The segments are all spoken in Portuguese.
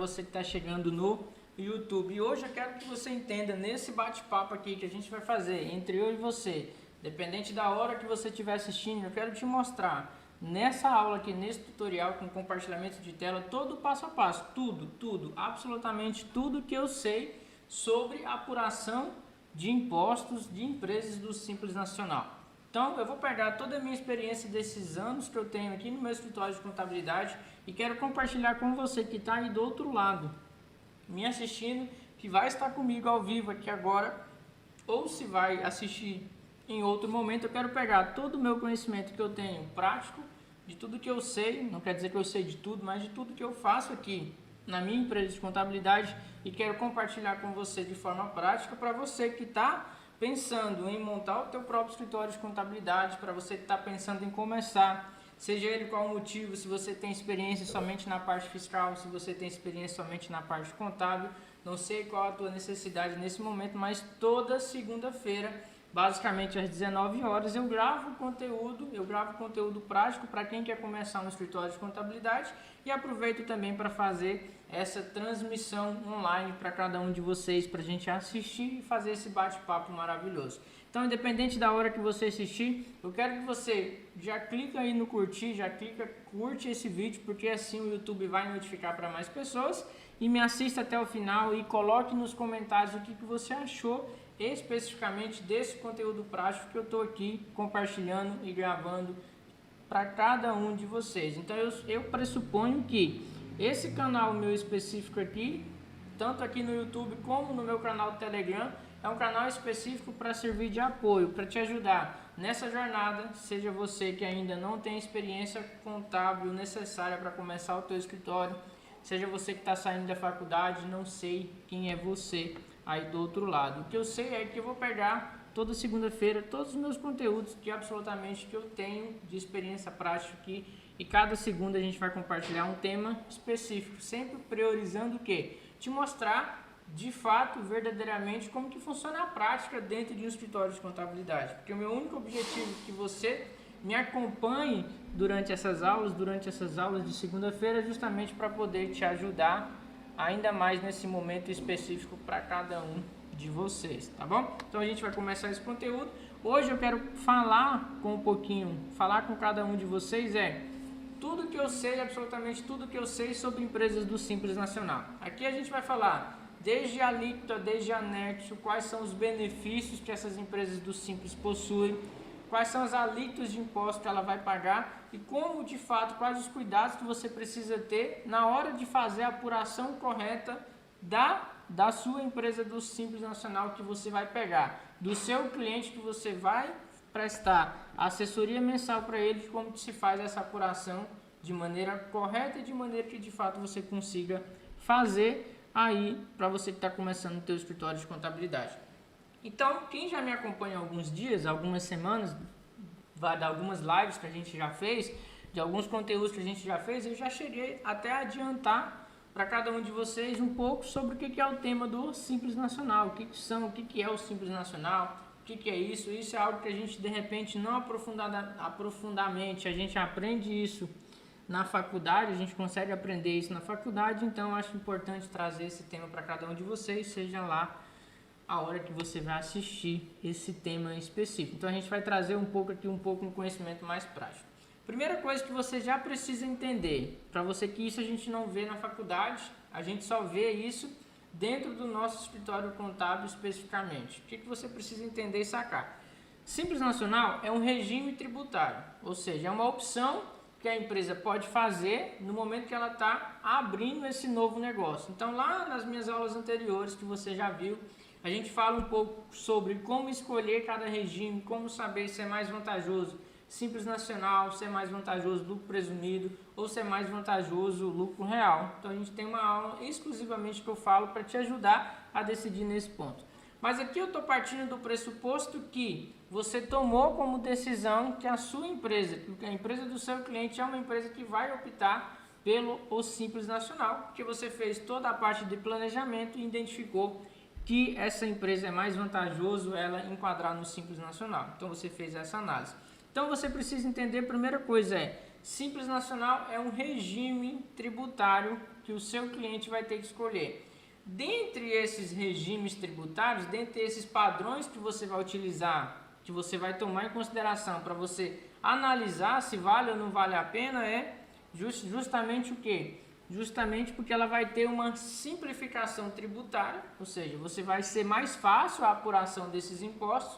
Você que está chegando no YouTube. E hoje eu quero que você entenda nesse bate-papo aqui que a gente vai fazer entre eu e você, dependente da hora que você estiver assistindo, eu quero te mostrar nessa aula aqui, nesse tutorial com compartilhamento de tela, todo o passo a passo, tudo, absolutamente tudo que eu sei sobre apuração de impostos de empresas do Simples Nacional. Então, eu vou pegar toda a minha experiência desses anos que eu tenho aqui no meu escritório de contabilidade e quero compartilhar com você que está aí do outro lado, me assistindo, que vai estar comigo ao vivo aqui agora, ou se vai assistir em outro momento. Eu quero pegar todo o meu conhecimento que eu tenho prático, de tudo que eu sei, não quer dizer que eu sei de tudo, mas de tudo que eu faço aqui na minha empresa de contabilidade e quero compartilhar com você de forma prática para você que está pensando em montar o teu próprio escritório de contabilidade, para você que está pensando em começar, seja ele qual o motivo, se você tem experiência somente na parte fiscal, se você tem experiência somente na parte contábil, não sei qual a tua necessidade nesse momento, mas toda segunda-feira, basicamente às 19 horas, eu gravo conteúdo prático para quem quer começar um escritório de contabilidade e aproveito também para fazer essa transmissão online para cada um de vocês, para a gente assistir e fazer esse bate-papo maravilhoso. Então, independente da hora que você assistir, eu quero que você já clica aí no curtir, curte esse vídeo, porque assim o YouTube vai notificar para mais pessoas e me assista até o final e coloque nos comentários o que você achou especificamente desse conteúdo prático que eu estou aqui compartilhando e gravando para cada um de vocês. Então eu pressuponho que esse canal meu específico aqui, tanto aqui no YouTube como no meu canal do Telegram, é um canal específico para servir de apoio, para te ajudar nessa jornada, seja você que ainda não tem experiência contábil necessária para começar o teu escritório, seja você que está saindo da faculdade, não sei quem é você aí do outro lado. O que eu sei é que eu vou pegar toda segunda-feira todos os meus conteúdos de absolutamente que eu tenho de experiência prática aqui e cada segunda a gente vai compartilhar um tema específico, sempre priorizando o quê? Te mostrar de fato, verdadeiramente, como que funciona a prática dentro de um escritório de contabilidade. Porque o meu único objetivo é que você me acompanhe durante essas aulas de segunda-feira, justamente para poder te ajudar ainda mais nesse momento específico para cada um de vocês, tá bom? Então a gente vai começar esse conteúdo. Hoje eu quero falar com cada um de vocês tudo que eu sei, absolutamente tudo que eu sei sobre empresas do Simples Nacional. Aqui a gente vai falar desde a alíquota, desde anexo, quais são os benefícios que essas empresas do Simples possuem, quais são as alíquotas de imposto que ela vai pagar e como de fato, quais os cuidados que você precisa ter na hora de fazer a apuração correta da sua empresa do Simples Nacional que você vai pegar, do seu cliente que você vai prestar assessoria mensal para ele, de como se faz essa apuração de maneira correta e de maneira que de fato você consiga fazer aí para você que está começando o teu escritório de contabilidade. Então, quem já me acompanha há alguns dias, algumas semanas, vai dar algumas lives que a gente já fez, de alguns conteúdos que a gente já fez, eu já cheguei até a adiantar para cada um de vocês um pouco sobre o que é o tema do Simples Nacional, o que é o Simples Nacional, o que é isso. Isso é algo que a gente de repente não aprofundadamente, a gente aprende isso na faculdade, a gente consegue aprender isso na faculdade, então eu acho importante trazer esse tema para cada um de vocês, seja lá a hora que você vai assistir esse tema específico. Então a gente vai trazer um pouco um conhecimento mais prático. Primeira coisa que você já precisa entender, para você que isso a gente não vê na faculdade, a gente só vê isso dentro do nosso escritório contábil especificamente. O que você precisa entender e sacar? Simples Nacional é um regime tributário, ou seja, é uma opção que a empresa pode fazer no momento que ela está abrindo esse novo negócio. Então lá nas minhas aulas anteriores que você já viu, a gente fala um pouco sobre como escolher cada regime, como saber se é mais vantajoso Simples Nacional, se é mais vantajoso lucro presumido ou se é mais vantajoso lucro real. Então a gente tem uma aula exclusivamente que eu falo para te ajudar a decidir nesse ponto. Mas aqui eu estou partindo do pressuposto que você tomou como decisão que a sua empresa, que a empresa do seu cliente é uma empresa que vai optar pelo Simples Nacional, porque você fez toda a parte de planejamento e identificou que essa empresa é mais vantajoso ela enquadrar no Simples Nacional. Então você fez essa análise. Então você precisa entender, a primeira coisa Simples Nacional é um regime tributário que que o seu cliente vai ter que escolher. Dentre esses regimes tributários, dentre esses padrões que você vai utilizar, que você vai tomar em consideração para você analisar se vale ou não vale a pena, é justamente o quê? Justamente porque ela vai ter uma simplificação tributária, ou seja, você vai ser mais fácil a apuração desses impostos,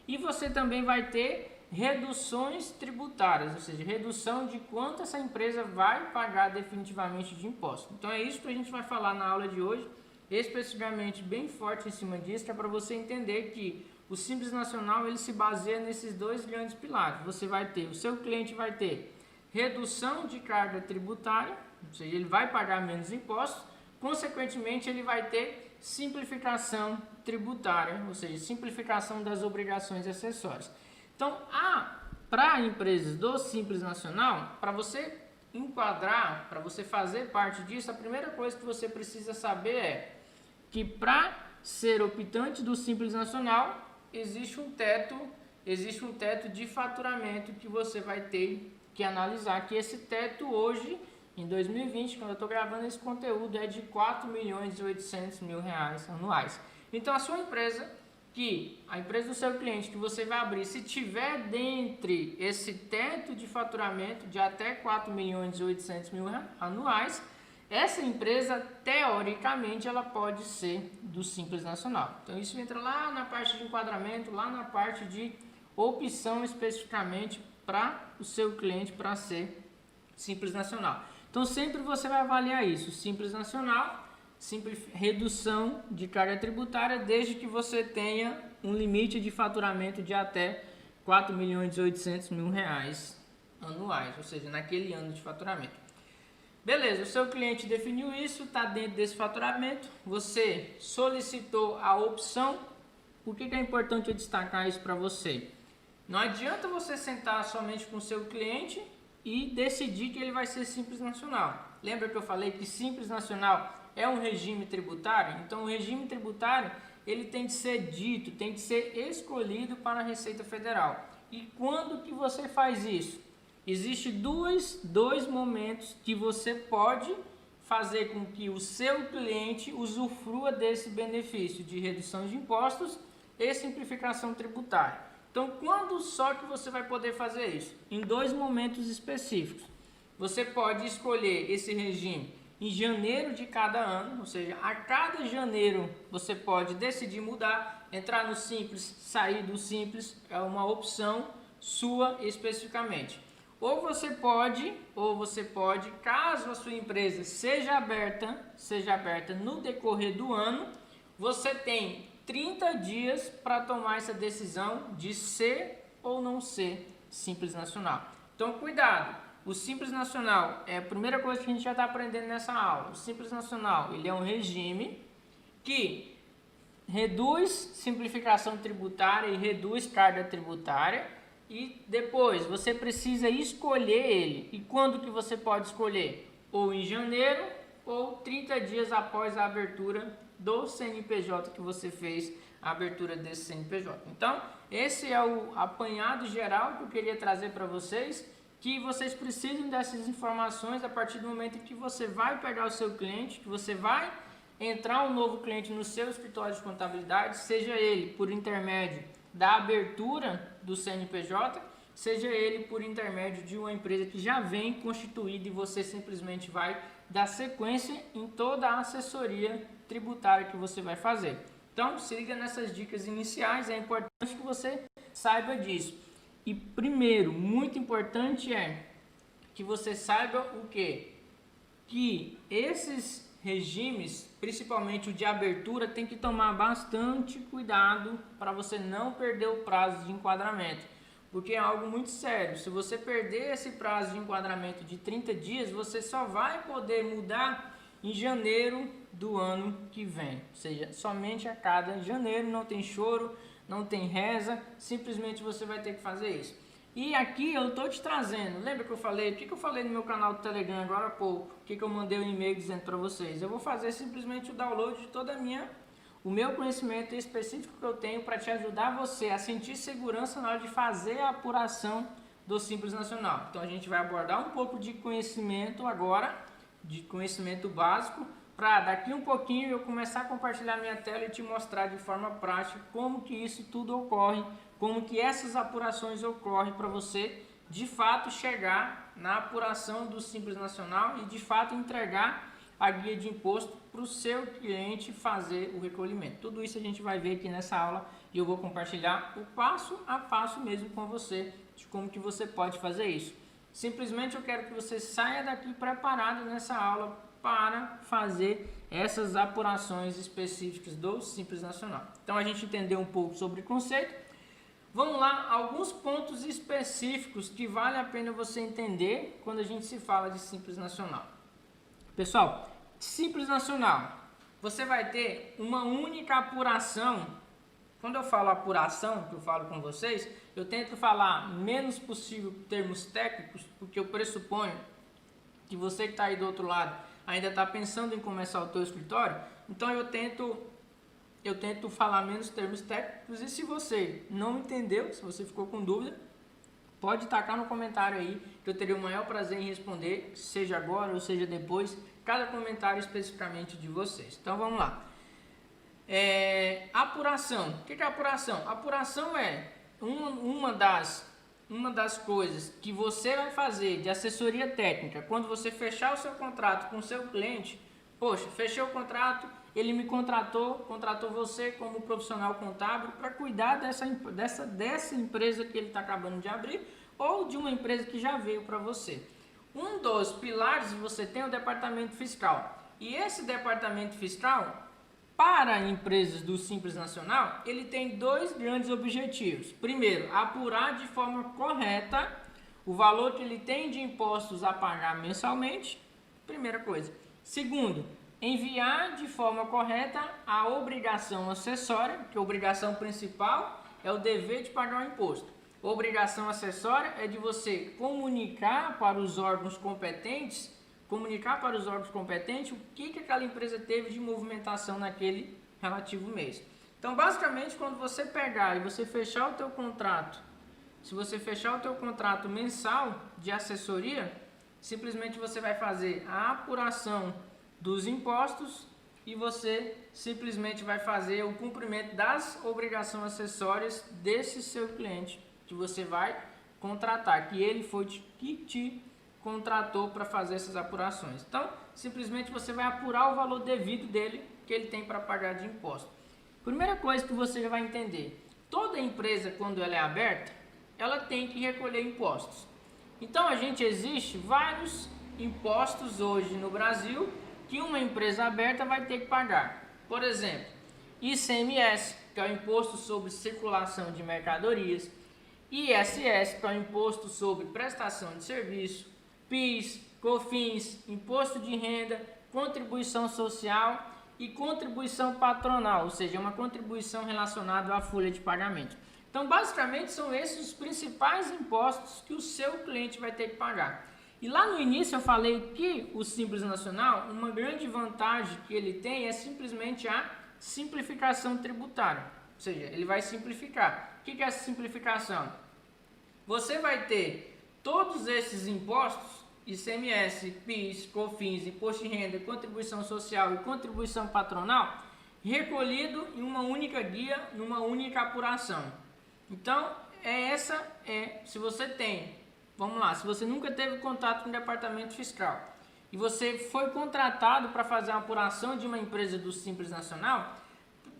e você também vai ter reduções tributárias, ou seja, redução de quanto essa empresa vai pagar definitivamente de imposto. Então é isso que a gente vai falar na aula de hoje, especificamente bem forte em cima disso, que é para você entender que o Simples Nacional ele se baseia nesses dois grandes pilares. Você vai ter, o seu cliente vai ter redução de carga tributária, ou seja, ele vai pagar menos impostos, consequentemente ele vai ter simplificação tributária, ou seja, simplificação das obrigações acessórias. Então, para empresas do Simples Nacional, para você enquadrar, para você fazer parte disso, a primeira coisa que você precisa saber é que para ser optante do Simples Nacional, existe um teto de faturamento que você vai ter que analisar, que esse teto hoje, em 2020, quando eu estou gravando esse conteúdo, é de R$ 4.800.000 anuais. Então, a sua empresa, a empresa do seu cliente que você vai abrir, se tiver dentre esse teto de faturamento de até R$ 4.800.000 anuais, essa empresa, teoricamente, ela pode ser do Simples Nacional. Então, isso entra lá na parte de enquadramento, lá na parte de opção especificamente para o seu cliente para ser Simples Nacional. Então, sempre você vai avaliar isso, Simples Nacional, redução de carga tributária, desde que você tenha um limite de faturamento de até R$ 4.800.000 anuais, ou seja, naquele ano de faturamento. Beleza, o seu cliente definiu isso, está dentro desse faturamento, você solicitou a opção. Por que é importante eu destacar isso para você? Não adianta você sentar somente com o seu cliente e decidir que ele vai ser Simples Nacional. Lembra que eu falei que Simples Nacional é um regime tributário? Então, o regime tributário ele tem de ser dito, tem de ser escolhido para a Receita Federal. E quando que você faz isso? Existem dois momentos que você pode fazer com que o seu cliente usufrua desse benefício de redução de impostos e simplificação tributária. Então, quando só que você vai poder fazer isso? Em dois momentos específicos. Você pode escolher esse regime em janeiro de cada ano, ou seja, a cada janeiro você pode decidir mudar, entrar no Simples, sair do Simples, é uma opção sua especificamente. Ou você pode, caso a sua empresa seja aberta no decorrer do ano, você tem 30 dias para tomar essa decisão de ser ou não ser Simples Nacional. Então, cuidado, o Simples Nacional é a primeira coisa que a gente já está aprendendo nessa aula. O Simples Nacional ele é um regime que reduz simplificação tributária e reduz carga tributária. E depois você precisa escolher ele. E quando que você pode escolher? Ou em janeiro ou 30 dias após a abertura do CNPJ que você fez, a abertura desse CNPJ. Então, esse é o apanhado geral que eu queria trazer para vocês, que vocês precisam dessas informações a partir do momento em que você vai pegar o seu cliente, que você vai entrar um novo cliente no seu escritório de contabilidade, seja ele por intermédio da abertura do CNPJ, seja ele por intermédio de uma empresa que já vem constituída e você simplesmente vai dar sequência em toda a assessoria tributária que você vai fazer. Então, se liga nessas dicas iniciais, é importante que você saiba disso. E primeiro, muito importante é que você saiba o quê? Que esses regimes, principalmente o de abertura, tem que tomar bastante cuidado para você não perder o prazo de enquadramento, porque é algo muito sério. Se você perder esse prazo de enquadramento de 30 dias, você só vai poder mudar em janeiro do ano que vem, ou seja, somente a cada janeiro, não tem choro, não tem reza, simplesmente você vai ter que fazer isso. E aqui eu estou te trazendo, lembra que eu falei, o que eu falei no meu canal do Telegram agora há pouco, o que eu mandei um e-mail dizendo para vocês? Eu vou fazer simplesmente o download de toda o meu conhecimento específico que eu tenho para te ajudar você a sentir segurança na hora de fazer a apuração do Simples Nacional. Então a gente vai abordar um pouco de conhecimento agora, de conhecimento básico, para daqui um pouquinho eu começar a compartilhar minha tela e te mostrar de forma prática como que isso tudo ocorre, como que essas apurações ocorrem para você de fato chegar na apuração do Simples Nacional e de fato entregar a guia de imposto para o seu cliente fazer o recolhimento. Tudo isso a gente vai ver aqui nessa aula e eu vou compartilhar o passo a passo mesmo com você de como que você pode fazer isso. Simplesmente eu quero que você saia daqui preparado nessa aula para fazer essas apurações específicas do Simples Nacional. Então a gente entendeu um pouco sobre o conceito. Vamos lá, alguns pontos específicos que vale a pena você entender quando a gente se fala de Simples Nacional. Pessoal, Simples Nacional, você vai ter uma única apuração. Quando eu falo apuração, que eu falo com vocês, eu tento falar menos possível termos técnicos, porque eu pressuponho que você que está aí do outro lado ainda está pensando em começar o teu escritório, então eu tento falar menos termos técnicos. E se você não entendeu, se você ficou com dúvida, pode tacar no comentário aí, que eu terei o maior prazer em responder, seja agora ou seja depois, cada comentário especificamente de vocês. Então vamos lá. Apuração. O que é apuração? Apuração é uma das coisas que você vai fazer de assessoria técnica quando você fechar o seu contrato com o seu cliente. Poxa, fechei o contrato, ele me contratou você como profissional contábil para cuidar dessa empresa que ele está acabando de abrir ou de uma empresa que já veio para você. Um dos pilares você tem o departamento fiscal. E esse departamento fiscal, para empresas do Simples Nacional, ele tem dois grandes objetivos. Primeiro, apurar de forma correta o valor que ele tem de impostos a pagar mensalmente. Primeira coisa. Segundo, enviar de forma correta a obrigação acessória, que a obrigação principal é o dever de pagar o imposto. A obrigação acessória é de você comunicar para os órgãos competentes o que aquela empresa teve de movimentação naquele relativo mês. Então, basicamente, quando você pegar e você fechar o teu contrato, se você fechar o teu contrato mensal de assessoria, simplesmente você vai fazer a apuração dos impostos e você simplesmente vai fazer o cumprimento das obrigações acessórias desse seu cliente que você vai contratar, que ele foi que te contratou para fazer essas apurações. Então, simplesmente você vai apurar o valor devido dele que ele tem para pagar de imposto. Primeira coisa que você já vai entender, toda empresa quando ela é aberta, ela tem que recolher impostos. Então, existe vários impostos hoje no Brasil que uma empresa aberta vai ter que pagar. Por exemplo, ICMS, que é o Imposto sobre Circulação de Mercadorias, ISS, que é o Imposto sobre Prestação de Serviço, PIS, COFINS, Imposto de Renda, Contribuição Social e Contribuição Patronal, ou seja, uma contribuição relacionada à folha de pagamento. Então, basicamente, são esses os principais impostos que o seu cliente vai ter que pagar. E lá no início eu falei que o Simples Nacional, uma grande vantagem que ele tem é simplesmente a simplificação tributária. Ou seja, ele vai simplificar. O que é essa simplificação? Você vai ter todos esses impostos, ICMS, PIS, COFINS, Imposto de Renda, Contribuição Social e Contribuição Patronal, recolhido em uma única guia, numa única apuração. Então, se você tem, vamos lá, se você nunca teve contato com o departamento fiscal e você foi contratado para fazer a apuração de uma empresa do Simples Nacional,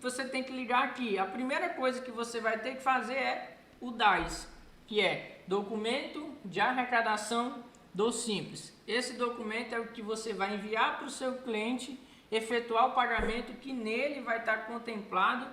você tem que ligar aqui. A primeira coisa que você vai ter que fazer é o DAS, que é Documento de Arrecadação do Simples. Esse documento é o que você vai enviar para o seu cliente efetuar o pagamento, que nele vai estar contemplado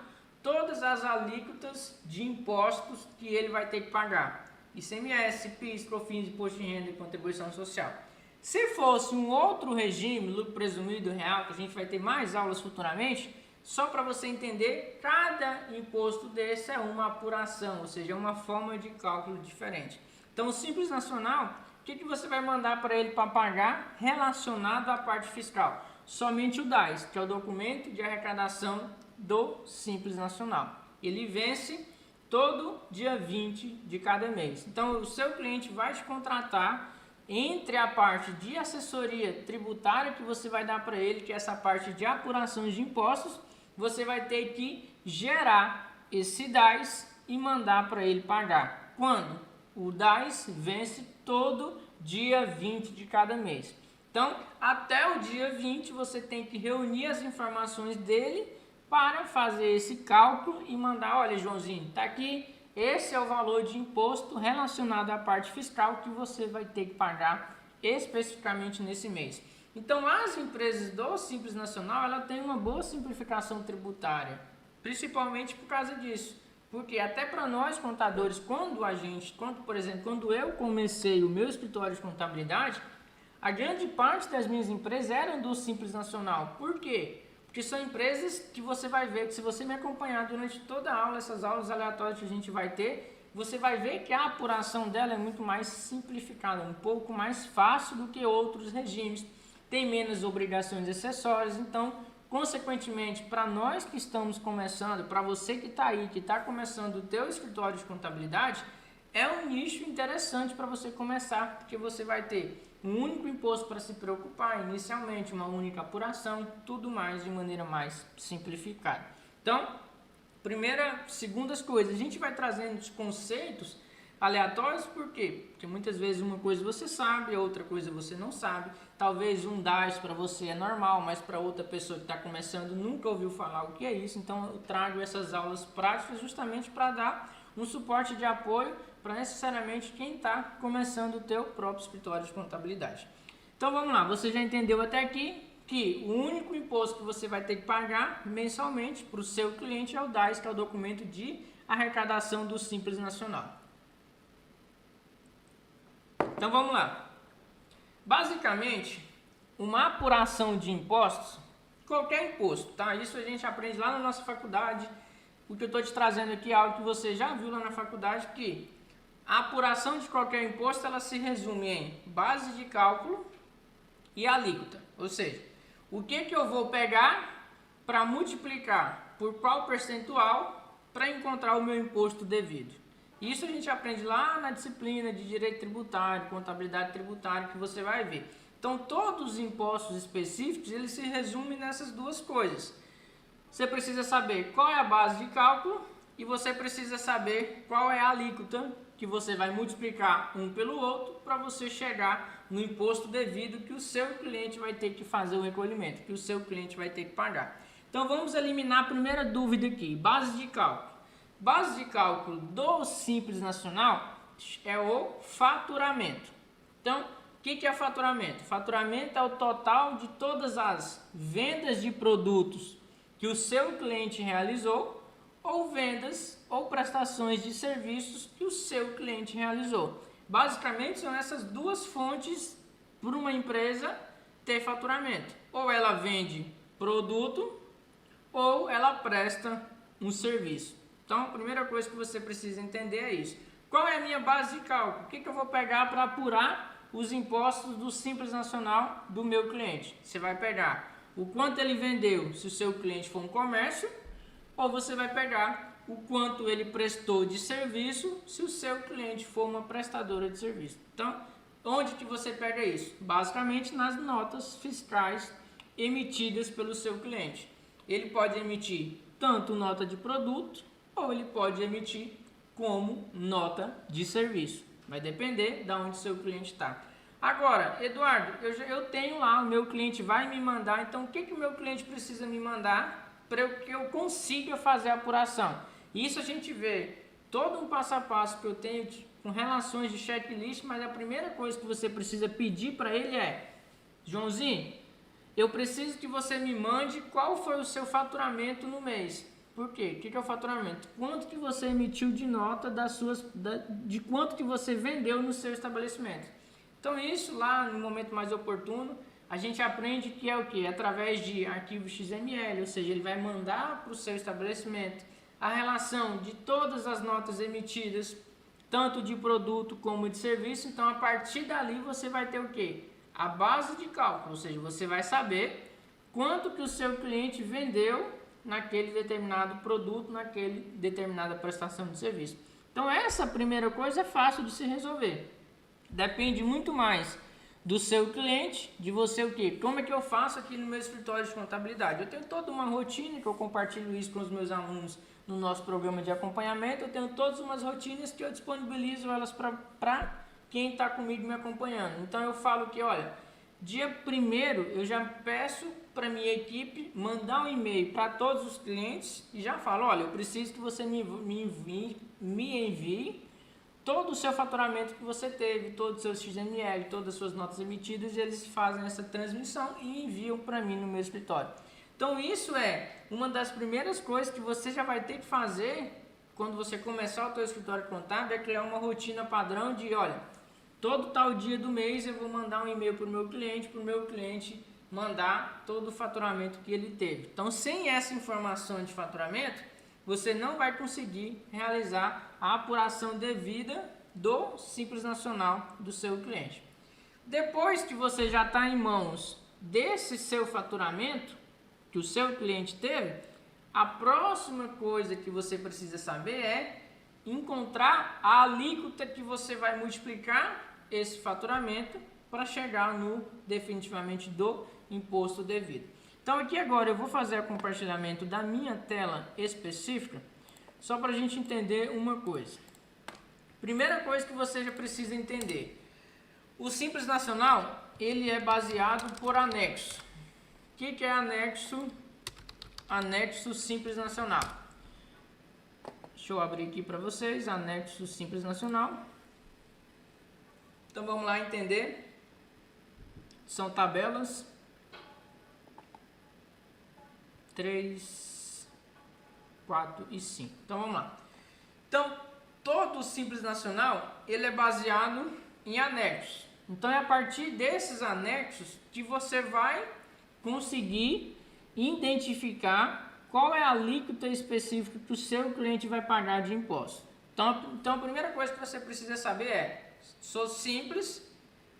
todas as alíquotas de impostos que ele vai ter que pagar. ICMS, PIS, COFINS, Imposto de Renda e Contribuição Social. Se fosse um outro regime, lucro presumido real, que a gente vai ter mais aulas futuramente, só para você entender, cada imposto desse é uma apuração, ou seja, é uma forma de cálculo diferente. Então, o Simples Nacional, o que você vai mandar para ele para pagar relacionado à parte fiscal? Somente o DAS, que é o Documento de Arrecadação do Simples Nacional. Ele vence todo dia 20 de cada mês. Então, o seu cliente vai te contratar entre a parte de assessoria tributária que você vai dar para ele, que é essa parte de apurações de impostos, você vai ter que gerar esse DAS e mandar para ele pagar. Quando? O DAS vence todo dia 20 de cada mês. Então, até o dia 20 você tem que reunir as informações dele para fazer esse cálculo e mandar, olha, Joãozinho, tá aqui, esse é o valor de imposto relacionado à parte fiscal que você vai ter que pagar especificamente nesse mês. Então, as empresas do Simples Nacional, ela tem uma boa simplificação tributária, principalmente por causa disso. Porque até para nós contadores, por exemplo, quando eu comecei o meu escritório de contabilidade, a grande parte das minhas empresas eram do Simples Nacional. Por quê? Porque são empresas que você vai ver, que se você me acompanhar durante toda a aula, essas aulas aleatórias que a gente vai ter, você vai ver que a apuração dela é muito mais simplificada, um pouco mais fácil do que outros regimes, tem menos obrigações acessórias, então, consequentemente, para nós que estamos começando, para você que está aí, que está começando o teu escritório de contabilidade, é um nicho interessante para você começar, porque você vai ter um único imposto para se preocupar, inicialmente uma única apuração, tudo mais de maneira mais simplificada. Então, segundas coisas, a gente vai trazendo os conceitos aleatórios, por quê? Porque muitas vezes uma coisa você sabe, outra coisa você não sabe. Talvez um DAS para você é normal, mas para outra pessoa que está começando nunca ouviu falar o que é isso. Então eu trago essas aulas práticas justamente para dar um suporte de apoio para necessariamente quem está começando o teu próprio escritório de contabilidade. Então vamos lá, você já entendeu até aqui que o único imposto que você vai ter que pagar mensalmente para o seu cliente é o DAS, que é o documento de arrecadação do Simples Nacional. Então vamos lá. Basicamente, uma apuração de impostos, qualquer imposto, tá? Isso a gente aprende lá na nossa faculdade. O que eu estou te trazendo aqui é algo que você já viu lá na faculdade, que a apuração de qualquer imposto, ela se resume em base de cálculo e alíquota. Ou seja, o que eu vou pegar para multiplicar por qual percentual para encontrar o meu imposto devido. Isso a gente aprende lá na disciplina de direito tributário, contabilidade tributária, que você vai ver. Então, todos os impostos específicos, eles se resumem nessas duas coisas. Você precisa saber qual é a base de cálculo e você precisa saber qual é a alíquota que você vai multiplicar um pelo outro para você chegar no imposto devido que o seu cliente vai ter que fazer o recolhimento, que o seu cliente vai ter que pagar. Então, vamos eliminar a primeira dúvida aqui, base de cálculo. Base de cálculo do Simples Nacional é o faturamento. Então, o que é faturamento? Faturamento é o total de todas as vendas de produtos que o seu cliente realizou ou vendas ou prestações de serviços que o seu cliente realizou. Basicamente, são essas duas fontes para uma empresa ter faturamento. Ou ela vende produto ou ela presta um serviço. Então, a primeira coisa que você precisa entender é isso. Qual é a minha base de cálculo? O que eu vou pegar para apurar os impostos do Simples Nacional do meu cliente? Você vai pegar o quanto ele vendeu, se o seu cliente for um comércio, ou você vai pegar o quanto ele prestou de serviço, se o seu cliente for uma prestadora de serviço. Então, onde que você pega isso? Basicamente nas notas fiscais emitidas pelo seu cliente. Ele pode emitir tanto nota de produto, ou ele pode emitir como nota de serviço. Vai depender de onde seu cliente está. Agora, Eduardo, eu tenho lá, o meu cliente vai me mandar, então o que o meu cliente precisa me mandar para que eu consiga fazer a apuração? Isso a gente vê todo um passo a passo que eu tenho com relações de checklist, mas a primeira coisa que você precisa pedir para ele é: Joãozinho, eu preciso que você me mande qual foi o seu faturamento no mês. Por quê? O que é o faturamento? Quanto que você emitiu de nota de quanto que você vendeu no seu estabelecimento. Então isso lá no momento mais oportuno, a gente aprende que é o quê? Através de arquivo XML, ou seja, ele vai mandar para o seu estabelecimento a relação de todas as notas emitidas, tanto de produto como de serviço. Então a partir dali você vai ter o quê? A base de cálculo, ou seja, você vai saber quanto que o seu cliente vendeu naquele determinado produto, naquele determinada prestação de serviço. Então essa primeira coisa é fácil de se resolver. depende muito mais do seu cliente, de você o quê? Como é que eu faço aqui no meu escritório de contabilidade? Eu tenho toda uma rotina que eu compartilho isso com os meus alunos no nosso programa de acompanhamento. Eu tenho todas umas rotinas que eu disponibilizo elas para quem está comigo me acompanhando. Então eu falo que, olha, dia 1º eu já peço para minha equipe mandar um e-mail para todos os clientes e já falo, olha, eu preciso que você me envie todo o seu faturamento que você teve, todos os seus XML, todas as suas notas emitidas, e eles fazem essa transmissão e enviam para mim no meu escritório. Então isso é uma das primeiras coisas que você já vai ter que fazer quando você começar o seu escritório contábil, é criar uma rotina padrão de, olha, todo tal dia do mês eu vou mandar um e-mail para o meu cliente mandar todo o faturamento que ele teve. Então, sem essa informação de faturamento, você não vai conseguir realizar a apuração devida do Simples Nacional do seu cliente. Depois que você já está em mãos desse seu faturamento que o seu cliente teve, a próxima coisa que você precisa saber é encontrar a alíquota que você vai multiplicar esse faturamento para chegar no definitivamente do imposto devido. Então aqui agora eu vou fazer o compartilhamento da minha tela específica, só para a gente entender uma coisa. Primeira coisa que você já precisa entender, o Simples Nacional, ele é baseado por anexo. O que é anexo? Anexo Simples Nacional. Deixa eu abrir aqui para vocês, anexo Simples Nacional. Então vamos lá entender. São tabelas 3, 4 e 5. Então vamos lá. Então todo o Simples Nacional ele é baseado em anexos. Então é a partir desses anexos que você vai conseguir identificar qual é a alíquota específica que o seu cliente vai pagar de imposto. Então a primeira coisa que você precisa saber é: sou simples,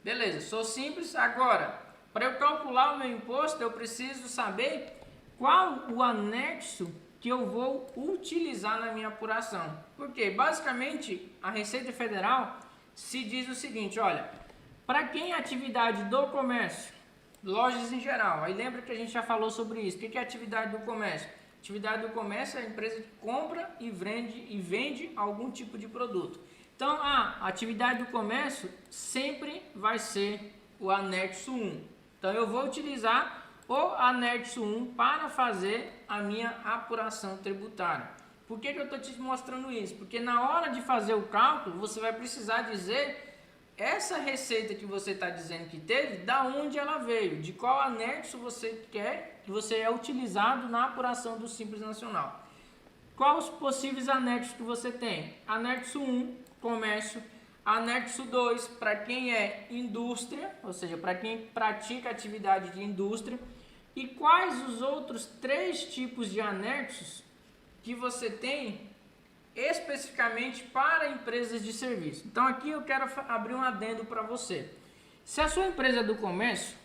beleza, sou simples. Agora, para eu calcular o meu imposto, eu preciso saber qual o anexo que eu vou utilizar na minha apuração. Porque basicamente a Receita Federal se diz o seguinte: olha, para quem é atividade do comércio, lojas em geral, aí lembra que a gente já falou sobre isso. O que é atividade do comércio? Atividade do comércio é a empresa que compra e vende algum tipo de produto. Então a atividade do comércio sempre vai ser o anexo 1. Então eu vou utilizar o anexo 1 para fazer a minha apuração tributária. Por que eu estou te mostrando isso? Porque na hora de fazer o cálculo, você vai precisar dizer essa receita que você está dizendo que teve, da onde ela veio, de qual anexo você quer que você é utilizado na apuração do Simples Nacional. Quais os possíveis anexos que você tem? Anexo 1, comércio. Anexo 2, para quem é indústria, ou seja, para quem pratica atividade de indústria. E quais os outros 3 tipos de anexos que você tem especificamente para empresas de serviço? Então aqui eu quero abrir um adendo para você. Se a sua empresa é do comércio,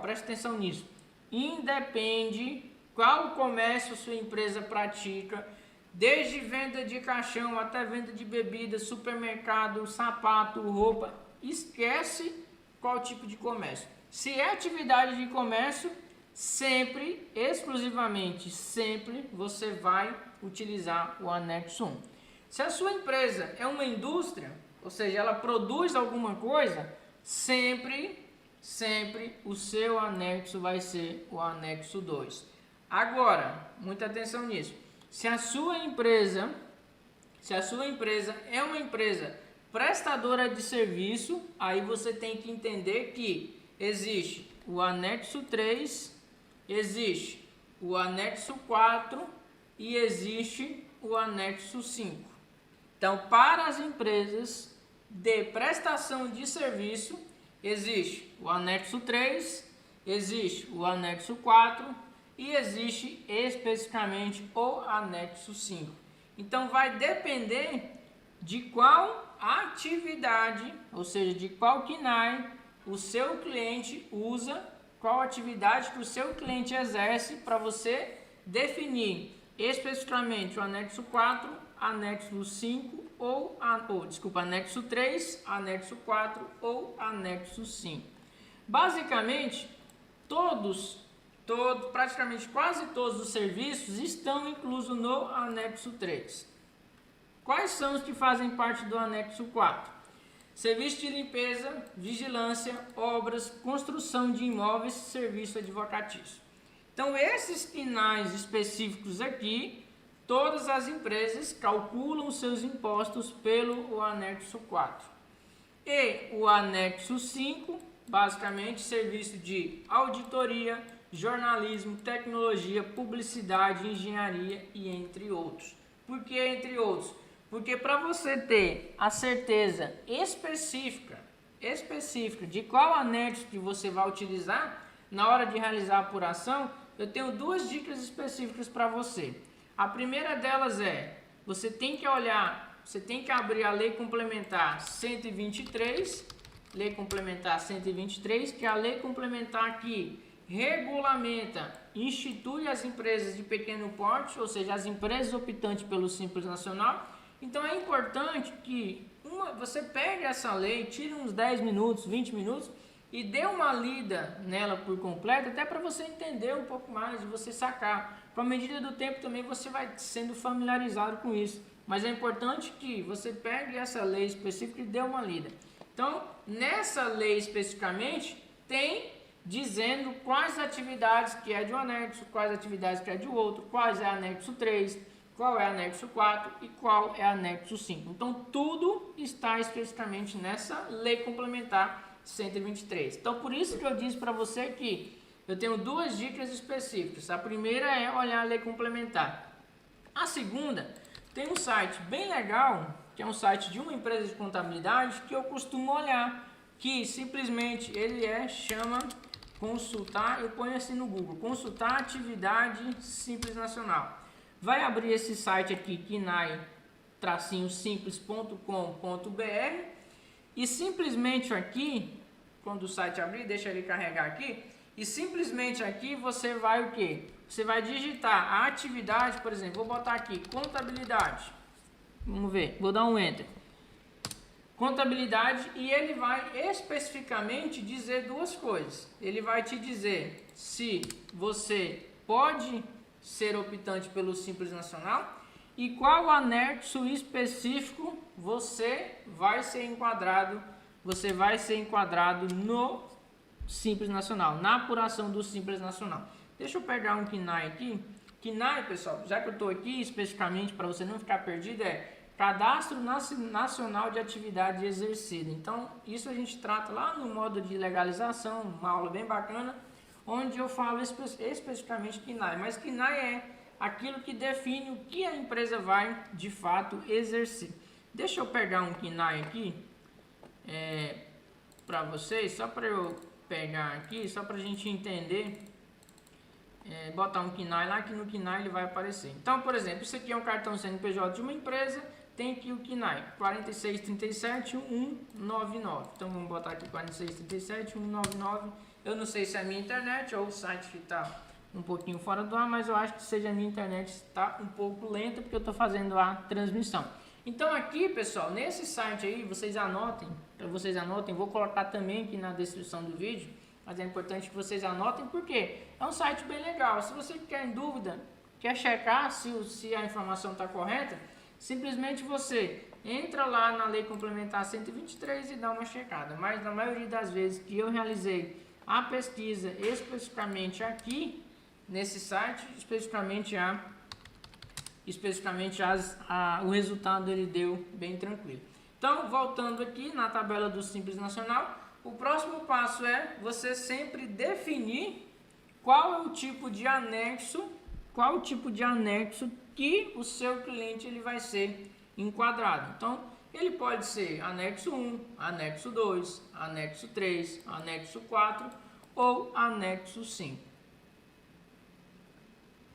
preste atenção nisso, independe qual comércio a sua empresa pratica, desde venda de caixão até venda de bebida, supermercado, sapato, roupa, esquece qual tipo de comércio. Se é atividade de comércio, sempre, exclusivamente, sempre você vai utilizar o anexo 1. Se a sua empresa é uma indústria, ou seja, ela produz alguma coisa, sempre o seu anexo vai ser o anexo 2. Agora, muita atenção nisso. Se a sua empresa é uma empresa prestadora de serviço, aí você tem que entender que existe o anexo 3, existe o anexo 4 e existe o anexo 5. Então, para as empresas de prestação de serviço, existe o anexo 3, existe o anexo 4 e existe especificamente o anexo 5. Então, vai depender de qual atividade, ou seja, de qual KNAI o seu cliente usa, qual atividade que o seu cliente exerce, para você definir especificamente o anexo 4, anexo 5 anexo 3, anexo 4 ou anexo 5. Basicamente, praticamente quase todos os serviços estão inclusos no anexo 3. Quais são os que fazem parte do anexo 4? Serviço de limpeza, vigilância, obras, construção de imóveis, serviço advocatício. Então, esses quinais específicos aqui, todas as empresas calculam os seus impostos pelo anexo 4. E o anexo 5, basicamente, serviço de auditoria, jornalismo, tecnologia, publicidade, engenharia e entre outros. Por que entre outros? Porque para você ter a certeza específica de qual anexo que você vai utilizar na hora de realizar a apuração, eu tenho duas dicas específicas para você. A primeira delas é, você tem que abrir a Lei Complementar 123, que é a lei complementar que regulamenta, institui as empresas de pequeno porte, ou seja, as empresas optantes pelo Simples Nacional. Então é importante que você pegue essa lei, tire uns 10 minutos, 20 minutos e dê uma lida nela por completo, até para você entender um pouco mais e você sacar. Com a medida do tempo também você vai sendo familiarizado com isso. Mas é importante que você pegue essa lei específica e dê uma lida. Então, nessa lei especificamente, tem dizendo quais atividades que é de um anexo, quais atividades que é de outro, quais é anexo 3, qual é anexo 4 e qual é anexo 5. Então, tudo está especificamente nessa lei complementar 123. Então, por isso que eu disse para você que eu tenho duas dicas específicas. A primeira é olhar a lei complementar. A segunda, tem um site bem legal, que é um site de uma empresa de contabilidade, que eu costumo olhar, que simplesmente chama consultar, eu ponho assim no Google, consultar atividade Simples Nacional. Vai abrir esse site aqui, quinai-simples.com.br, e simplesmente aqui, quando o site abrir, deixa ele carregar aqui, e simplesmente aqui você vai o quê? Você vai digitar a atividade, por exemplo, vou botar aqui contabilidade. Vamos ver, vou dar um enter. Contabilidade, e ele vai especificamente dizer duas coisas. Ele vai te dizer se você pode ser optante pelo Simples Nacional e qual anexo específico você vai ser enquadrado no Simples Nacional, na apuração do Simples Nacional. Deixa eu pegar um KNAI aqui. KNAI, pessoal, já que eu estou aqui especificamente para você não ficar perdido, é Cadastro Nacional de Atividade Exercida. Então, isso a gente trata lá no modo de legalização, uma aula bem bacana, onde eu falo especificamente KNAI. Mas KNAI é aquilo que define o que a empresa vai, de fato, exercer. Deixa eu pegar um KNAI aqui para vocês, só para eu pegar aqui, só para a gente entender. Botar um KNAI lá, que no KNAI ele vai aparecer. Então, por exemplo, isso aqui é um cartão CNPJ de uma empresa, tem aqui o KNAI 4637199. Então vamos botar aqui 4637199. Eu não sei se é a minha internet ou o site que está um pouquinho fora do ar, mas eu acho que seja a minha internet, está um pouco lenta porque eu estou fazendo a transmissão. Então aqui, pessoal, nesse site aí, vocês anotem, vou colocar também aqui na descrição do vídeo, mas é importante que vocês anotem porque é um site bem legal. Se você ficar em dúvida, quer checar se a informação está correta, simplesmente você entra lá na Lei Complementar 123 e dá uma checada. Mas na maioria das vezes que eu realizei a pesquisa especificamente aqui nesse site, o resultado ele deu bem tranquilo. Então, voltando aqui na tabela do Simples Nacional, o próximo passo é você sempre definir qual é o tipo de anexo, que o seu cliente ele vai ser enquadrado. Então, ele pode ser anexo 1, anexo 2, anexo 3, anexo 4 ou anexo 5.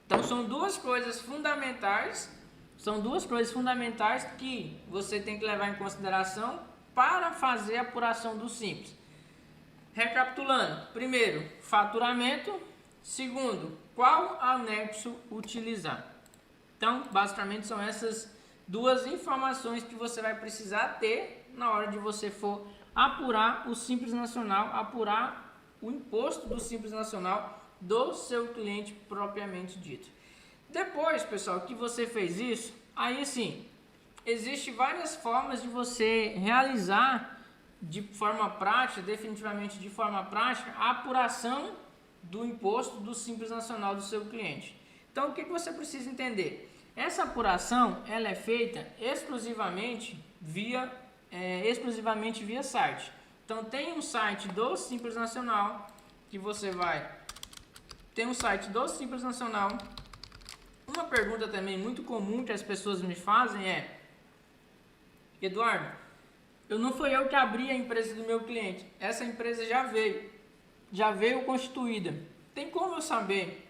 Então, são duas coisas fundamentais que você tem que levar em consideração para fazer a apuração do Simples. Recapitulando, primeiro, faturamento. Segundo, qual anexo utilizar. Então, basicamente são essas duas informações que você vai precisar ter na hora de você for apurar o Simples Nacional, apurar o imposto do Simples Nacional do seu cliente propriamente dito. Depois, pessoal, que você fez isso, aí sim, existem várias formas de você realizar de forma prática, definitivamente de forma prática, a apuração do imposto do Simples Nacional do seu cliente. Então, o que você precisa entender? Essa apuração ela é feita exclusivamente via site. Então, tem um site do Simples Nacional que você vai... Tem um site do Simples Nacional. Uma pergunta também muito comum que as pessoas me fazem é: Eduardo, não foi eu que abri a empresa do meu cliente. Essa empresa já veio constituída. Tem como eu saber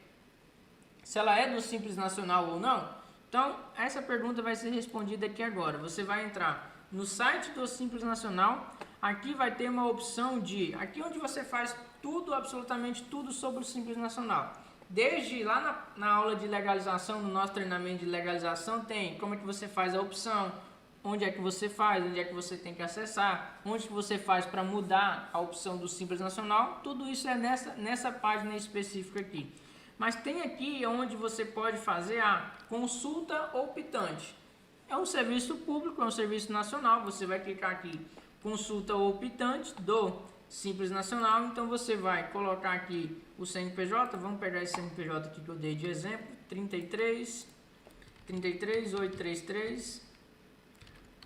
se ela é do Simples Nacional ou não? Então, essa pergunta vai ser respondida aqui agora. Você vai entrar no site do Simples Nacional. Aqui vai ter uma opção de... Aqui onde você faz tudo, absolutamente tudo sobre o Simples Nacional. Desde lá na aula de legalização, no nosso treinamento de legalização, tem como é que você faz a opção, onde é que você faz, onde é que você tem que acessar, onde que você faz para mudar a opção do Simples Nacional. Tudo isso é nessa página específica aqui. Mas tem aqui onde você pode fazer a consulta optante. É um serviço público, é um serviço nacional. Você vai clicar aqui, consulta optante do Simples Nacional. Então você vai colocar aqui o CNPJ. Vamos pegar esse CNPJ aqui que eu dei de exemplo: 833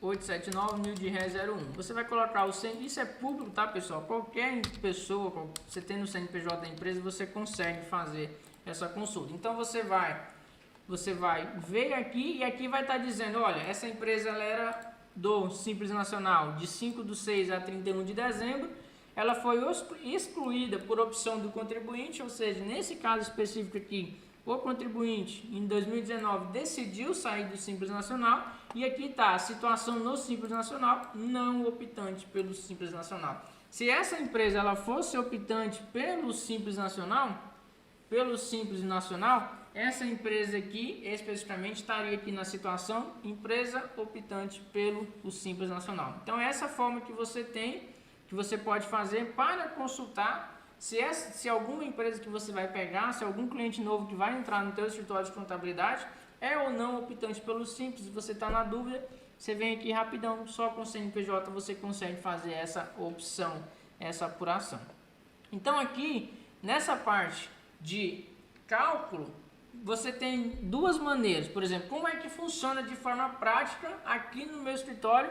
879 1000 de ré 01. Você vai colocar o CNPJ. Isso é público, tá, pessoal? Qualquer pessoa, você tem no CNPJ da empresa, você consegue fazer essa consulta. Então você vai ver aqui, e aqui vai estar dizendo: olha, essa empresa ela era do Simples Nacional de 5/6 a 31 de dezembro. Ela foi excluída por opção do contribuinte, ou seja, nesse caso específico aqui, o contribuinte em 2019 decidiu sair do Simples Nacional, e aqui está a situação no Simples Nacional, não optante pelo Simples Nacional. Se essa empresa ela fosse optante pelo Simples Nacional, essa empresa aqui especificamente estaria aqui na situação empresa optante pelo Simples Nacional. Então essa forma que você tem, que você pode fazer para consultar se alguma empresa que você vai pegar, se algum cliente novo que vai entrar no teu escritório de contabilidade é ou não optante pelo Simples. Se você está na dúvida, você vem aqui rapidão, só com o CNPJ você consegue fazer essa opção, essa apuração. Então aqui, nessa parte de cálculo, você tem duas maneiras. Por exemplo, como é que funciona de forma prática aqui no meu escritório,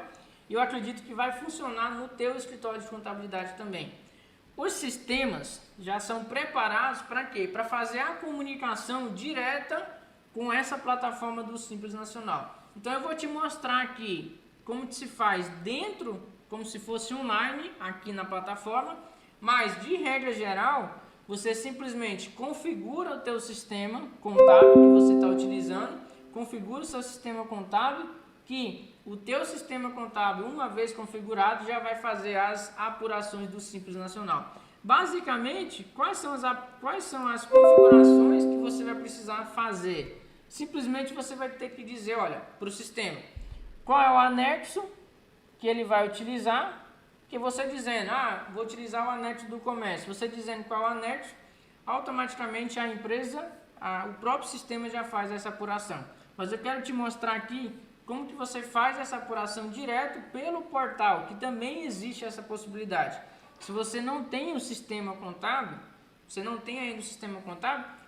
e eu acredito que vai funcionar no teu escritório de contabilidade também. Os sistemas já são preparados para quê? Para fazer a comunicação direta com essa plataforma do Simples Nacional. Então eu vou te mostrar aqui como que se faz dentro, como se fosse online aqui na plataforma, mas de regra geral, você simplesmente configura o teu sistema contábil que você está utilizando, configura o seu sistema contábil, que o teu sistema contábil, uma vez configurado, já vai fazer as apurações do Simples Nacional. Basicamente, quais são as configurações que você vai precisar fazer? Simplesmente você vai ter que dizer, olha, para o sistema, qual é o anexo que ele vai utilizar, que você dizendo, vou utilizar o anexo do comércio, você dizendo qual é o anexo, automaticamente a empresa, o próprio sistema já faz essa apuração. Mas eu quero te mostrar aqui como que você faz essa apuração direto pelo portal, que também existe essa possibilidade. Se você não tem o sistema contábil,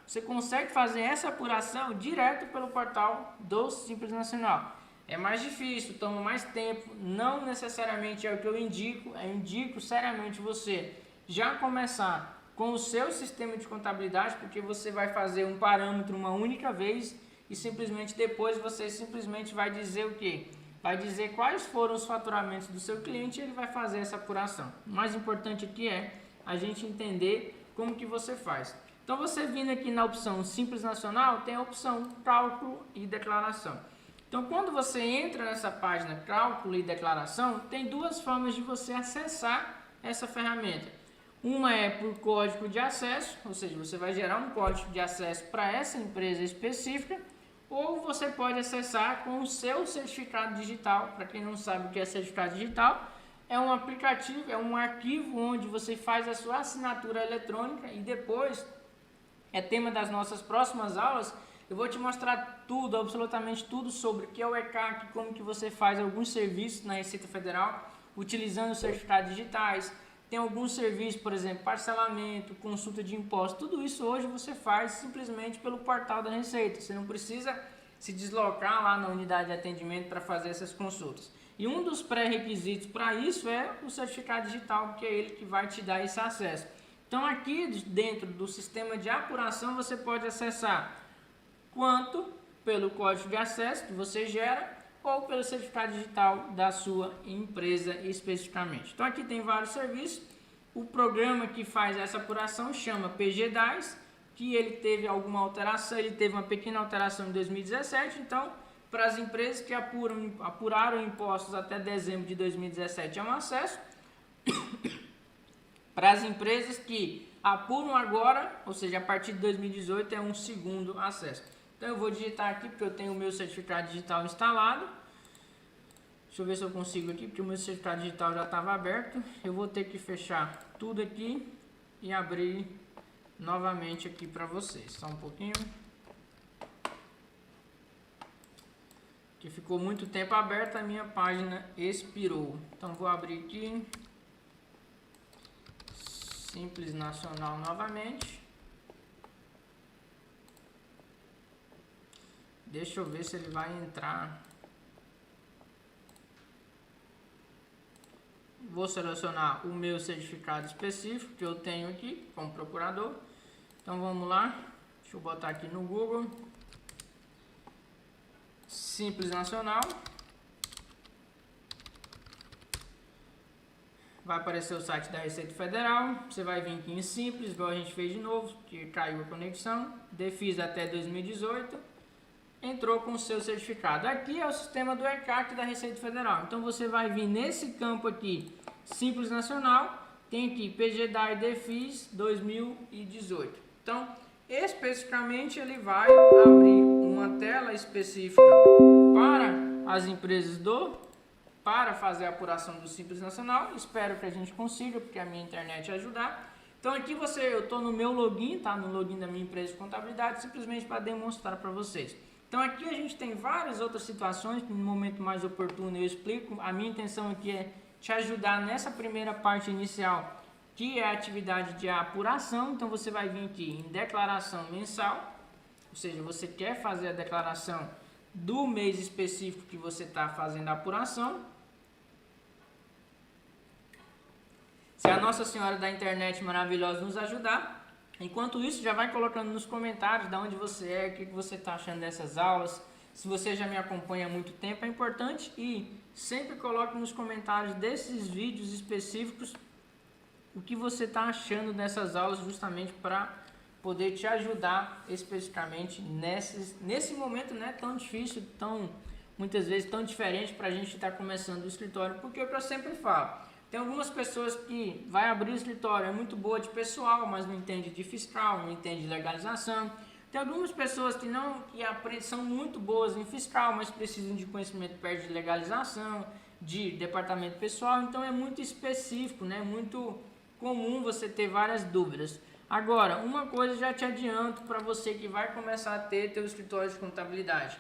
você consegue fazer essa apuração direto pelo portal do Simples Nacional. É mais difícil, toma mais tempo, não necessariamente é o que eu indico seriamente você já começar com o seu sistema de contabilidade, porque você vai fazer um parâmetro uma única vez e simplesmente depois você simplesmente vai dizer o quê? Vai dizer quais foram os faturamentos do seu cliente e ele vai fazer essa apuração. O mais importante aqui é a gente entender como que você faz. Então você vindo aqui na opção Simples Nacional, tem a opção Cálculo e Declaração. Então quando você entra nessa página Cálculo e Declaração, tem duas formas de você acessar essa ferramenta. Uma é por código de acesso, ou seja, você vai gerar um código de acesso para essa empresa específica. ou você pode acessar com o seu certificado digital. Para quem não sabe o que é certificado digital, é um aplicativo, é um arquivo onde você faz a sua assinatura eletrônica e depois, é tema das nossas próximas aulas, eu vou te mostrar tudo, absolutamente tudo sobre o que é o ECAC, como que você faz alguns serviços na Receita Federal utilizando os certificados digitais. Tem alguns serviços, por exemplo, parcelamento, consulta de impostos, tudo isso hoje você faz simplesmente pelo portal da Receita. Você não precisa se deslocar lá na unidade de atendimento para fazer essas consultas. E um dos pré-requisitos para isso é o certificado digital, que é ele que vai te dar esse acesso. Então aqui dentro do sistema de apuração você pode acessar quanto pelo código de acesso que você gera ou pelo certificado digital da sua empresa especificamente. Então aqui tem vários serviços. O programa que faz essa apuração chama PG10, que ele teve alguma alteração, ele teve uma pequena alteração em 2017, então para as empresas que apuraram impostos até dezembro de 2017 é um acesso. Para as empresas que apuram agora, ou seja, a partir de 2018 é um segundo acesso. Então eu vou digitar aqui porque eu tenho o meu certificado digital instalado. Deixa eu ver se eu consigo aqui, porque o meu certificado digital já estava aberto. Eu vou ter que fechar tudo aqui e abrir novamente aqui para vocês. Só um pouquinho. Que ficou muito tempo aberta, a minha página expirou. Então vou abrir aqui. Simples Nacional novamente. Deixa eu ver se ele vai entrar. Vou selecionar o meu certificado específico que eu tenho aqui como procurador. Então vamos lá. Deixa eu botar aqui no Google. Simples Nacional. Vai aparecer o site da Receita Federal. Você vai vir aqui em Simples, igual a gente fez de novo, que caiu a conexão. Defis até 2018. Entrou com o seu certificado. Aqui é o sistema do ECAC da Receita Federal. Então você vai vir nesse campo aqui, Simples Nacional. Tem aqui PGDAI Defis 2018. Então, especificamente, ele vai abrir uma tela específica para as empresas para fazer a apuração do Simples Nacional. Espero que a gente consiga, porque a minha internet ajudar. Então aqui eu estou no meu login, tá? No login da minha empresa de contabilidade, simplesmente para demonstrar para vocês. Então aqui a gente tem várias outras situações, que no momento mais oportuno eu explico. A minha intenção aqui é te ajudar nessa primeira parte inicial, que é a atividade de apuração. Então você vai vir aqui em declaração mensal, ou seja, você quer fazer a declaração do mês específico que você está fazendo a apuração. Se a Nossa Senhora da Internet maravilhosa nos ajudar. Enquanto isso, já vai colocando nos comentários de onde você é, o que você está achando dessas aulas. Se você já me acompanha há muito tempo, é importante e sempre coloque nos comentários desses vídeos específicos o que você está achando dessas aulas, justamente para poder te ajudar especificamente nesse momento, né, tão difícil, muitas vezes tão diferente para a gente estar começando o escritório, porque é o que eu sempre falo. Tem algumas pessoas que vai abrir o escritório, é muito boa de pessoal, mas não entende de fiscal, não entende de legalização. Tem algumas pessoas que são muito boas em fiscal, mas precisam de conhecimento perto de legalização, de departamento pessoal. Então é muito específico, né? Muito comum você ter várias dúvidas. Agora, uma coisa já te adianto para você que vai começar a ter teu escritório de contabilidade.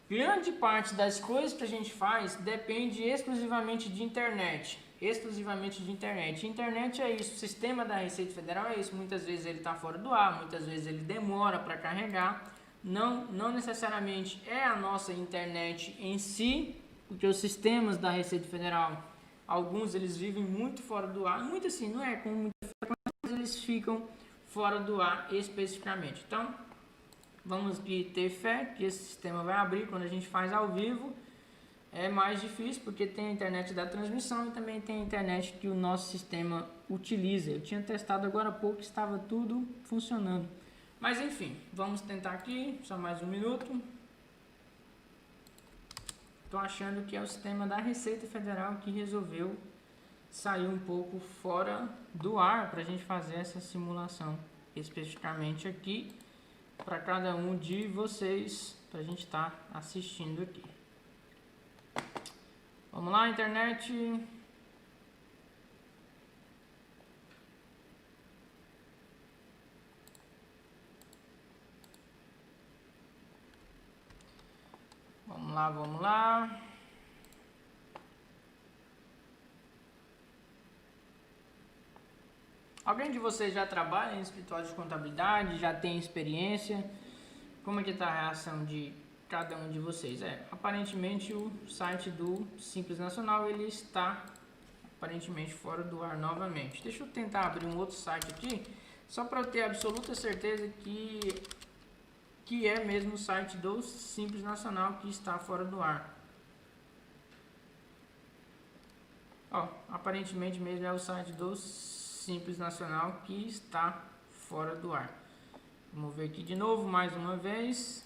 Grande parte das coisas que a gente faz depende exclusivamente de internet. Internet é isso, o sistema da Receita Federal é isso. Muitas vezes ele está fora do ar, muitas vezes ele demora para carregar. Não necessariamente é a nossa internet em si, porque os sistemas da Receita Federal, alguns eles vivem muito fora do ar, muito assim, não é com muita frequência, mas eles ficam fora do ar especificamente. Então, vamos ter fé que esse sistema vai abrir. Quando a gente faz ao vivo é mais difícil, porque tem a internet da transmissão e também tem a internet que o nosso sistema utiliza. Eu tinha testado agora há pouco, estava tudo funcionando. Mas enfim, vamos tentar aqui, só mais um minuto. Estou achando que é o sistema da Receita Federal que resolveu sair um pouco fora do ar para a gente fazer essa simulação especificamente aqui para cada um de vocês, para a gente estar assistindo aqui. Vamos lá, internet. Vamos lá, vamos lá. Alguém de vocês já trabalha em escritório de contabilidade, já tem experiência? Como é que está a reação de cada um de vocês? Aparentemente o site do Simples Nacional ele está aparentemente fora do ar novamente. Deixa eu tentar abrir um outro site aqui, só para eu ter absoluta certeza que é mesmo o site do Simples Nacional que está fora do ar. Ó, aparentemente mesmo é o site do Simples Nacional que está fora do ar. Vamos ver aqui de novo, mais uma vez.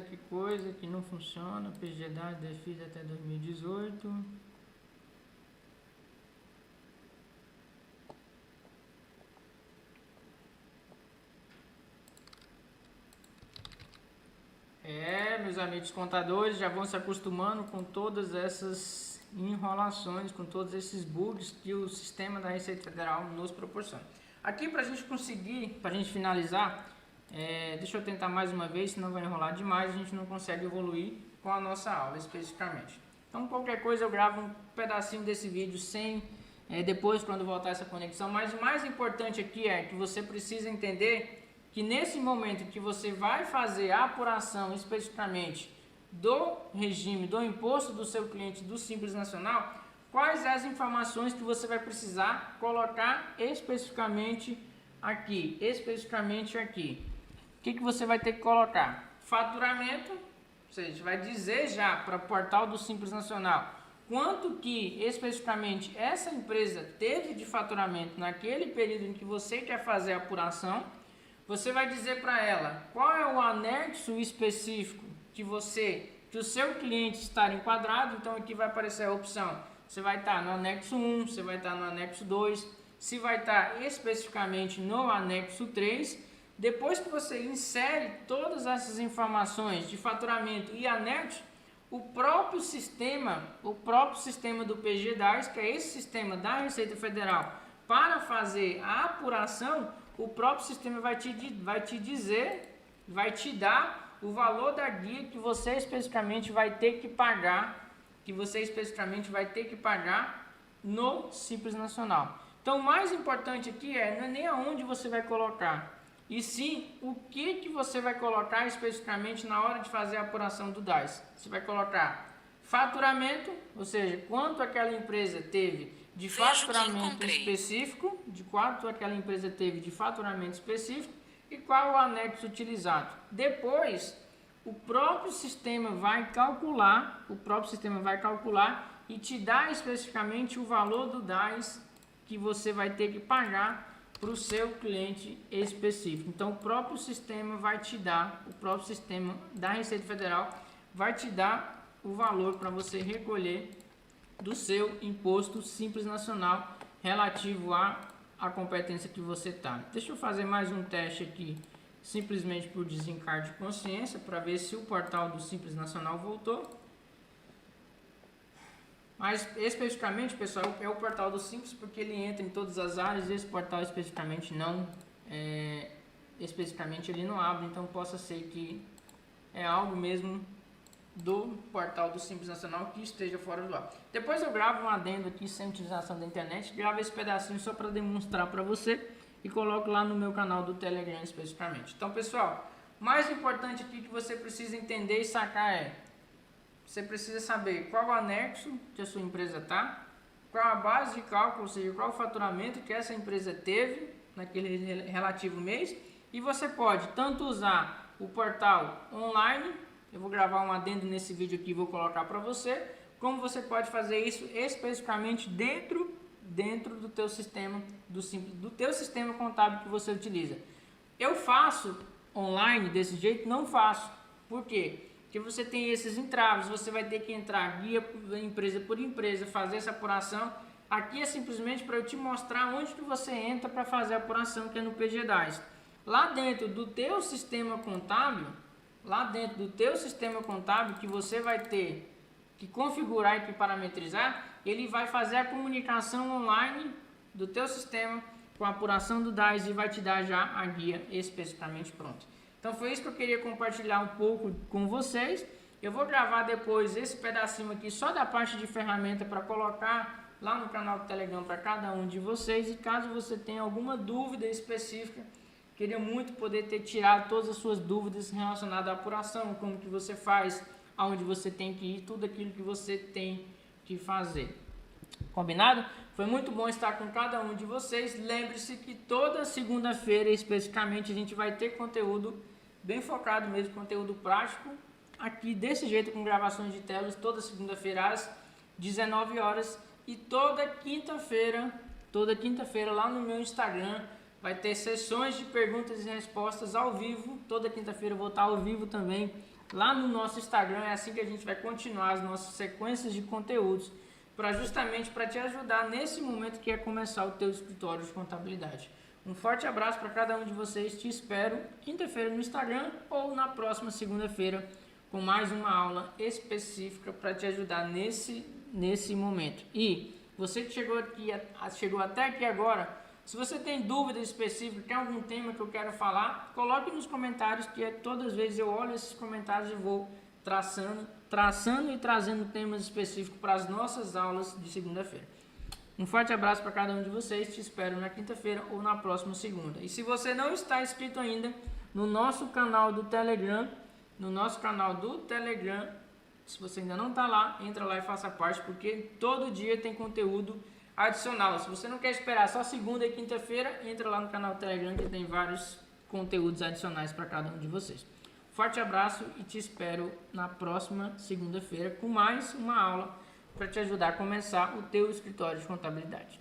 Que coisa que não funciona. PGDAS define até 2018. Meus amigos contadores já vão se acostumando com todas essas enrolações, com todos esses bugs que o sistema da Receita Federal nos proporciona. Aqui para a gente conseguir, para a gente finalizar, deixa eu tentar mais uma vez, senão vai enrolar demais, a gente não consegue evoluir com a nossa aula especificamente. Então qualquer coisa eu gravo um pedacinho desse vídeo sem, depois quando voltar essa conexão, mas o mais importante aqui é que você precisa entender que nesse momento que você vai fazer a apuração especificamente do regime, do imposto do seu cliente do Simples Nacional, quais as informações que você vai precisar colocar especificamente aqui, O que você vai ter que colocar? Faturamento, ou seja, vai dizer já para o portal do Simples Nacional quanto que especificamente essa empresa teve de faturamento naquele período em que você quer fazer a apuração. Você vai dizer para ela qual é o anexo específico que o seu cliente está enquadrado. Então aqui vai aparecer a opção, você vai estar no anexo 1, você vai estar no anexo 2, se vai estar especificamente no anexo 3. Depois que você insere todas essas informações de faturamento e anexo, o próprio sistema do PGDAS, que é esse sistema da Receita Federal, para fazer a apuração, o próprio sistema vai te dar o valor da guia que você especificamente vai ter que pagar, no Simples Nacional. Então, o mais importante aqui não é nem aonde você vai colocar, e sim o que você vai colocar especificamente na hora de fazer a apuração do DAS. Você vai colocar faturamento, ou seja, quanto aquela empresa teve de faturamento específico, e qual o anexo utilizado. Depois, o próprio sistema vai calcular e te dar especificamente o valor do DAS que você vai ter que pagar para o seu cliente específico. Então, o próprio sistema da Receita Federal vai te dar o valor para você recolher do seu imposto Simples Nacional relativo à competência que você está. Deixa eu fazer mais um teste aqui, simplesmente por desencargo de consciência, para ver se o portal do Simples Nacional voltou. Mas especificamente, pessoal, é o portal do Simples porque ele entra em todas as áreas. Esse portal especificamente ele não abre, então possa ser que é algo mesmo do portal do Simples Nacional que esteja fora do ar. Depois eu gravo um adendo aqui sem utilização da internet, gravo esse pedacinho só para demonstrar para você e coloco lá no meu canal do Telegram especificamente. Então, pessoal, mais importante aqui que você precisa entender e sacar você precisa saber qual o anexo que a sua empresa está, qual a base de cálculo, ou seja, qual o faturamento que essa empresa teve naquele relativo mês, e você pode tanto usar o portal online, eu vou gravar um adendo nesse vídeo aqui e vou colocar para você, como você pode fazer isso especificamente dentro do teu sistema, do teu sistema contábil que você utiliza. Eu faço online desse jeito? Não faço. Por quê? Porque você tem esses entraves, você vai ter que entrar guia empresa por empresa, fazer essa apuração. Aqui é simplesmente para eu te mostrar onde que você entra para fazer a apuração, que é no PGDAS. Lá dentro do teu sistema contábil, que você vai ter que configurar e que parametrizar, ele vai fazer a comunicação online do teu sistema com a apuração do DAS e vai te dar já a guia especificamente pronta. Então foi isso que eu queria compartilhar um pouco com vocês. Eu vou gravar depois esse pedacinho aqui só da parte de ferramenta para colocar lá no canal do Telegram para cada um de vocês. E caso você tenha alguma dúvida específica, queria muito poder ter tirado todas as suas dúvidas relacionadas à apuração, como que você faz, aonde você tem que ir, tudo aquilo que você tem que fazer. Combinado? Foi muito bom estar com cada um de vocês. Lembre-se que toda segunda-feira, especificamente, a gente vai ter conteúdo bem focado mesmo, conteúdo prático, aqui desse jeito, com gravações de telas, toda segunda-feira às 19 horas. E toda quinta-feira lá no meu Instagram, vai ter sessões de perguntas e respostas ao vivo. Toda quinta-feira eu vou estar ao vivo também lá no nosso Instagram. É assim que a gente vai continuar as nossas sequências de conteúdos, justamente para te ajudar nesse momento que é começar o teu escritório de contabilidade. Um forte abraço para cada um de vocês. Te espero quinta-feira no Instagram ou na próxima segunda-feira com mais uma aula específica para te ajudar nesse momento. E você que chegou até aqui agora, se você tem dúvida específica, tem algum tema que eu quero falar, coloque nos comentários, que todas as vezes eu olho esses comentários e vou traçando e trazendo temas específicos para as nossas aulas de segunda-feira. Um forte abraço para cada um de vocês, te espero na quinta-feira ou na próxima segunda. E se você não está inscrito ainda no nosso canal do Telegram, se você ainda não está lá, entra lá e faça parte, porque todo dia tem conteúdo adicional. Se você não quer esperar só segunda e quinta-feira, entra lá no canal do Telegram, que tem vários conteúdos adicionais para cada um de vocês. Forte abraço e te espero na próxima segunda-feira com mais uma aula para te ajudar a começar o teu escritório de contabilidade.